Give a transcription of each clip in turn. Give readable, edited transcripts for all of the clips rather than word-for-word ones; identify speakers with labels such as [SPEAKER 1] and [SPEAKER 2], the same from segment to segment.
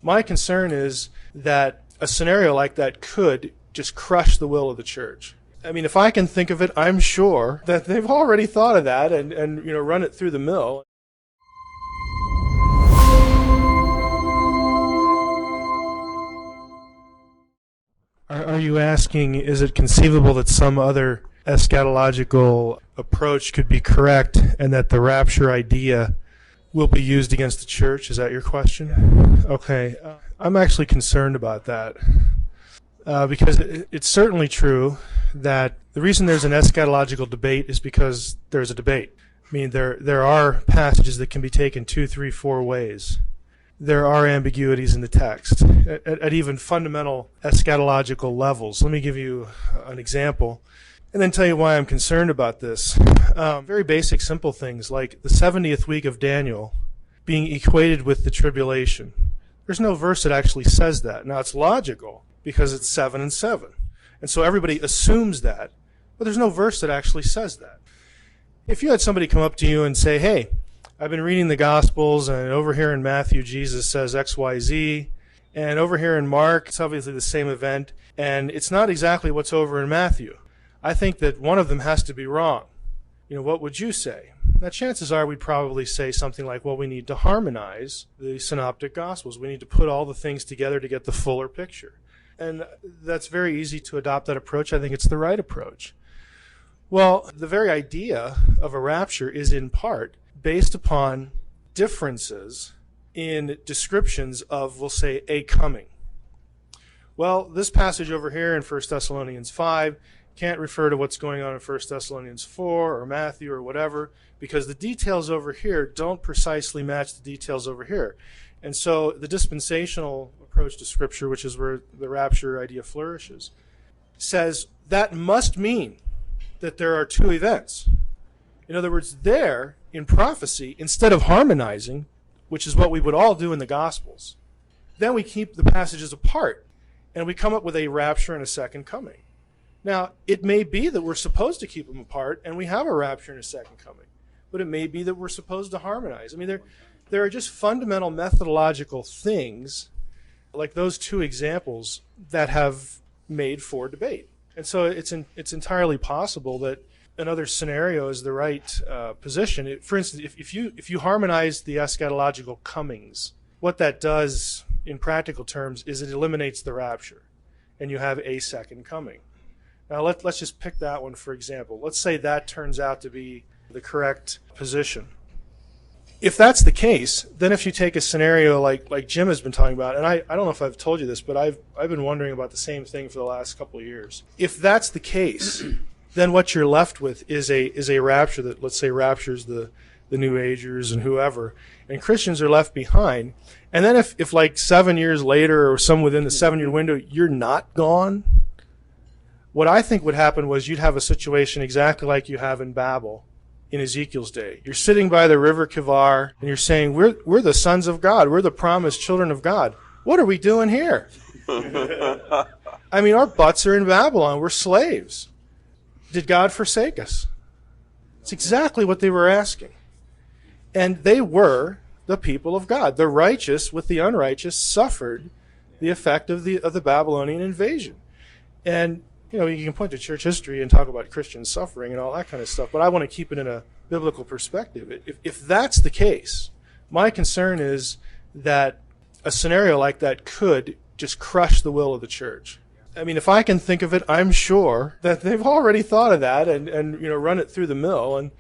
[SPEAKER 1] My concern is that a scenario like that could just crush the will of the church. I mean, if I can think of it, I'm sure that they've already thought of that and run it through the mill. Are you asking, is it conceivable that some other eschatological approach could be correct and that the rapture idea will be used against the church? Is that your question? Okay. I'm actually concerned about that because it's certainly true that the reason there's an eschatological debate is because there's a debate. I mean, there are passages that can be taken 2, 3, 4 ways. There are ambiguities in the text at even fundamental eschatological levels. Let me give you an example and then tell you why I'm concerned about this. Very basic, simple things like the 70th week of Daniel being equated with the tribulation. There's no verse that actually says that. Now, it's logical because it's 7 and 7. And so everybody assumes that, but there's no verse that actually says that. If you had somebody come up to you and say, hey, I've been reading the Gospels, and over here in Matthew, Jesus says X, Y, Z, and over here in Mark, it's obviously the same event, and it's not exactly what's over in Matthew. I think that one of them has to be wrong. What would you say? Now, chances are we'd probably say something like, well, we need to harmonize the synoptic Gospels. We need to put all the things together to get the fuller picture. And that's very easy to adopt that approach. I think it's the right approach. Well, the very idea of a rapture is in part based upon differences in descriptions of, we'll say, a coming. Well, this passage over here in 1 Thessalonians 5 can't refer to what's going on in 1 Thessalonians 4 or Matthew or whatever, because the details over here don't precisely match the details over here. And so the dispensational approach to Scripture, which is where the rapture idea flourishes, says that must mean that there are two events. In other words, there, in prophecy, instead of harmonizing, which is what we would all do in the Gospels, then we keep the passages apart, and we come up with a rapture and a second coming. Now, it may be that we're supposed to keep them apart, and we have a rapture and a second coming, but it may be that we're supposed to harmonize. I mean, there are just fundamental methodological things, like those two examples, that have made for debate. And so it's entirely possible that another scenario is the right position. For instance, if you harmonize the eschatological comings, what that does in practical terms is it eliminates the rapture, and you have a second coming. Now let's just pick that one for example. Let's say that turns out to be the correct position. If that's the case, then if you take a scenario like Jim has been talking about, and I don't know if I've told you this, but I've been wondering about the same thing for the last couple of years. If that's the case, then what you're left with is a rapture that, let's say, raptures the New Agers and whoever, and Christians are left behind. And then if like 7 years later or some within the 7-year window, you're not gone, what I think would happen was you'd have a situation exactly like you have in Babel in Ezekiel's day. You're sitting by the river Kivar, and you're saying, we're the sons of God. We're the promised children of God. What are we doing here? I mean, our butts are in Babylon. We're slaves. Did God forsake us? It's exactly what they were asking. And they were the people of God. The righteous with the unrighteous suffered the effect of the Babylonian invasion. And you can point to church history and talk about Christian suffering and all that kind of stuff, but I want to keep it in a biblical perspective. If that's the case, my concern is that a scenario like that could just crush the will of the church. I mean, if I can think of it, I'm sure that they've already thought of that and run it through the mill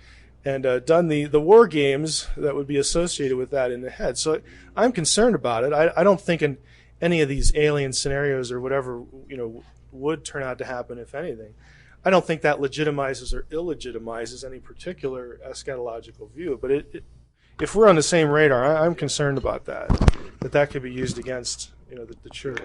[SPEAKER 1] and done the war games that would be associated with that in the head. So I'm concerned about it. I don't think in any of these alien scenarios or whatever, would turn out to happen, if anything. I don't think that legitimizes or illegitimizes any particular eschatological view. But if we're on the same radar, I'm concerned about that could be used against the church.